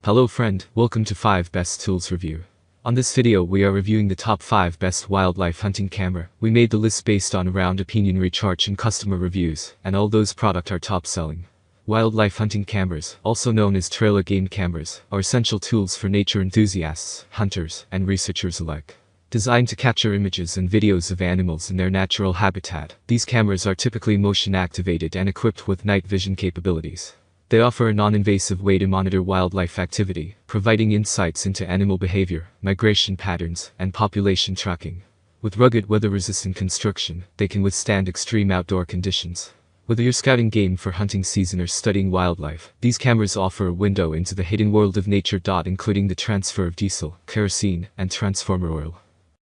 Hello friend, welcome to 5 Best Tools Review. On this video we are reviewing the top 5 best wildlife hunting camera. We made the list based on around opinion research and customer reviews, and all those products are top selling. Wildlife hunting cameras, also known as trailer game cameras, are essential tools for nature enthusiasts, hunters, and researchers alike. Designed to capture images and videos of animals in their natural habitat, these cameras are typically motion activated and equipped with night vision capabilities. They offer a non-invasive way to monitor wildlife activity, providing insights into animal behavior, migration patterns, and population tracking. With rugged weather-resistant construction, they can withstand extreme outdoor conditions. Whether you're scouting game for hunting season or studying wildlife, these cameras offer a window into the hidden world of nature. Including the transfer of diesel, kerosene, and transformer oil.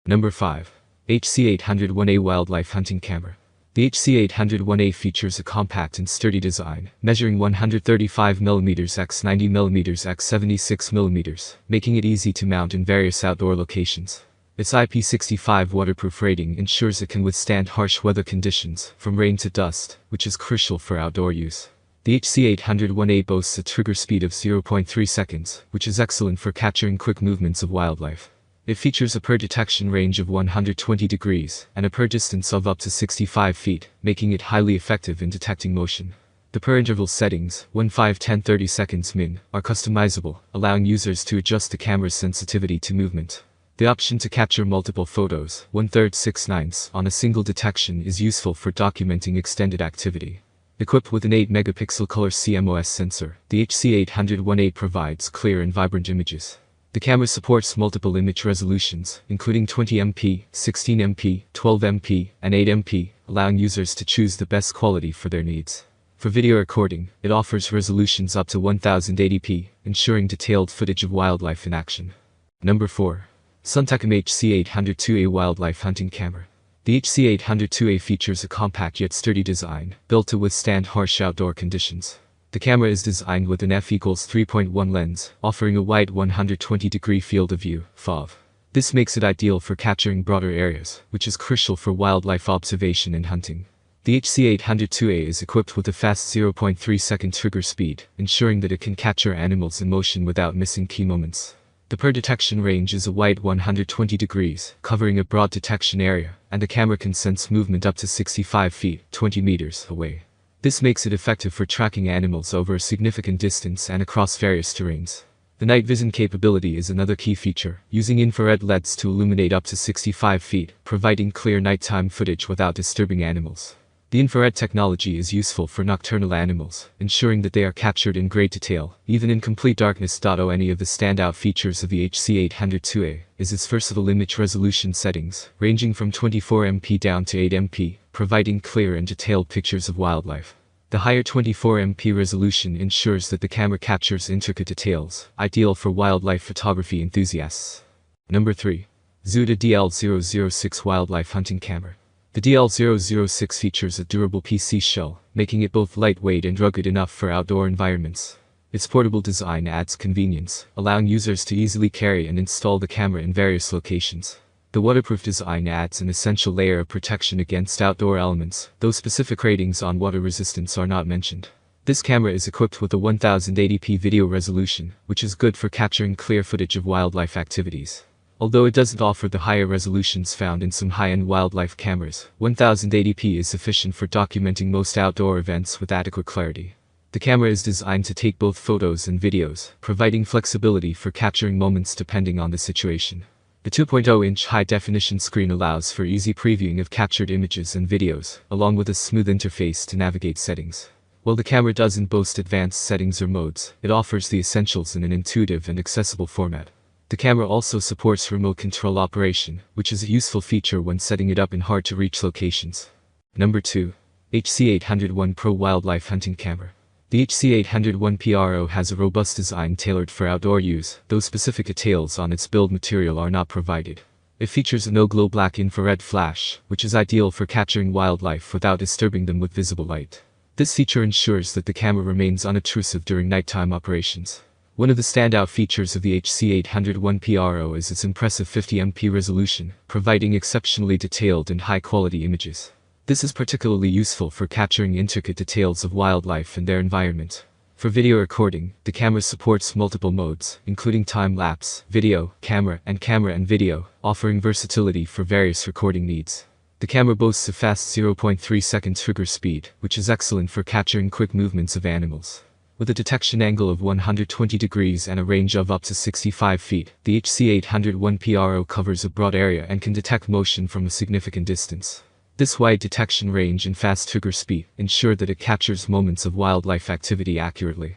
Number 5. HC801A Wildlife Hunting Camera. The HC801A features a compact and sturdy design, measuring 135mm x 90mm x 76mm, making it easy to mount in various outdoor locations. Its IP65 waterproof rating ensures it can withstand harsh weather conditions, from rain to dust, which is crucial for outdoor use. The HC801A boasts a trigger speed of 0.3 seconds, which is excellent for capturing quick movements of wildlife. It features a per detection range of 120 degrees and a per distance of up to 65 feet, making it highly effective in detecting motion. The per interval settings, 1, 5, 10, 30 seconds min, are customizable, allowing users to adjust the camera's sensitivity to movement. The option to capture multiple photos, 1/3, 6/9, on a single detection is useful for documenting extended activity. Equipped with an 8-megapixel color CMOS sensor, the HC801A provides clear and vibrant images. The camera supports multiple image resolutions, including 20MP, 16MP, 12MP, and 8MP, allowing users to choose the best quality for their needs. For video recording, it offers resolutions up to 1080p, ensuring detailed footage of wildlife in action. Number 4. Suntekcam HC802A Wildlife Hunting Camera. The HC802A features a compact yet sturdy design, built to withstand harsh outdoor conditions. The camera is designed with an f=3.1 lens, offering a wide 120-degree field of view, FOV. This makes it ideal for capturing broader areas, which is crucial for wildlife observation and hunting. The HC802A is equipped with a fast 0.3-second trigger speed, ensuring that it can capture animals in motion without missing key moments. The per detection range is a wide 120 degrees, covering a broad detection area, and the camera can sense movement up to 65 feet, 20 meters, away. This makes it effective for tracking animals over a significant distance and across various terrains. The night vision capability is another key feature, using infrared LEDs to illuminate up to 65 feet, providing clear nighttime footage without disturbing animals. The infrared technology is useful for nocturnal animals, ensuring that they are captured in great detail, even in complete darkness. Any of the standout features of the HC802A is its versatile image resolution settings, ranging from 24MP down to 8MP, providing clear and detailed pictures of wildlife. The higher 24MP resolution ensures that the camera captures intricate details, ideal for wildlife photography enthusiasts. Number 3. ZUIDID DL006 Wildlife Hunting Camera. The DL006 features a durable PC shell, making it both lightweight and rugged enough for outdoor environments. Its portable design adds convenience, allowing users to easily carry and install the camera in various locations. The waterproof design adds an essential layer of protection against outdoor elements, though specific ratings on water resistance are not mentioned. This camera is equipped with a 1080p video resolution, which is good for capturing clear footage of wildlife activities. Although it doesn't offer the higher resolutions found in some high-end wildlife cameras, 1080p is sufficient for documenting most outdoor events with adequate clarity. The camera is designed to take both photos and videos, providing flexibility for capturing moments depending on the situation. The 2.0-inch high-definition screen allows for easy previewing of captured images and videos, along with a smooth interface to navigate settings. While the camera doesn't boast advanced settings or modes, it offers the essentials in an intuitive and accessible format. The camera also supports remote control operation, which is a useful feature when setting it up in hard-to-reach locations. Number 2. HC801 Pro Wildlife Hunting Camera. The HC801 PRO has a robust design tailored for outdoor use, though specific details on its build material are not provided. It features a no-glow black infrared flash, which is ideal for capturing wildlife without disturbing them with visible light. This feature ensures that the camera remains unobtrusive during nighttime operations. One of the standout features of the HC801 PRO is its impressive 50MP resolution, providing exceptionally detailed and high-quality images. This is particularly useful for capturing intricate details of wildlife and their environment. For video recording, the camera supports multiple modes, including time-lapse, video, camera and video, offering versatility for various recording needs. The camera boasts a fast 0.3 second trigger speed, which is excellent for capturing quick movements of animals. With a detection angle of 120 degrees and a range of up to 65 feet, the HC801 PRO covers a broad area and can detect motion from a significant distance. This wide detection range and fast trigger speed ensure that it captures moments of wildlife activity accurately.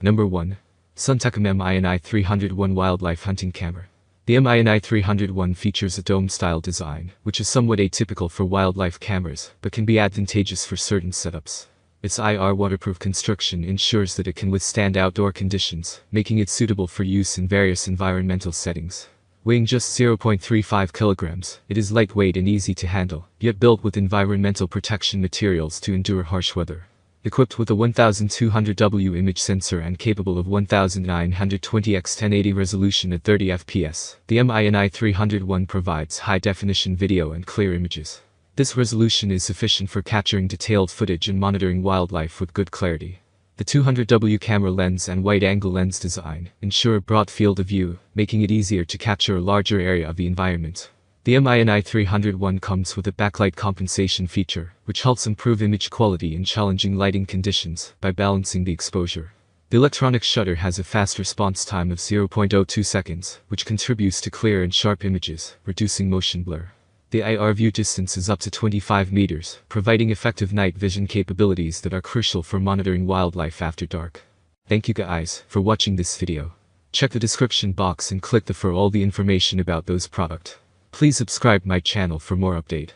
Number 1. Suntekcam MINI 301 Wildlife Hunting Camera. The MINI 301 features a dome-style design, which is somewhat atypical for wildlife cameras, but can be advantageous for certain setups. Its IR waterproof construction ensures that it can withstand outdoor conditions, making it suitable for use in various environmental settings. Weighing just 0.35 kilograms, it is lightweight and easy to handle, yet built with environmental protection materials to endure harsh weather. Equipped with a 1200W image sensor and capable of 1920x1080 resolution at 30 fps, the MINI 301 provides high-definition video and clear images. This resolution is sufficient for capturing detailed footage and monitoring wildlife with good clarity. The 200W camera lens and wide-angle lens design ensure a broad field of view, making it easier to capture a larger area of the environment. The MINI 301 comes with a backlight compensation feature, which helps improve image quality in challenging lighting conditions by balancing the exposure. The electronic shutter has a fast response time of 0.02 seconds, which contributes to clear and sharp images, reducing motion blur. The IR view distance is up to 25 meters, providing effective night vision capabilities that are crucial for monitoring wildlife after dark. Thank you guys for watching this video. Check the description box and click for all the information about those products. Please subscribe my channel for more update.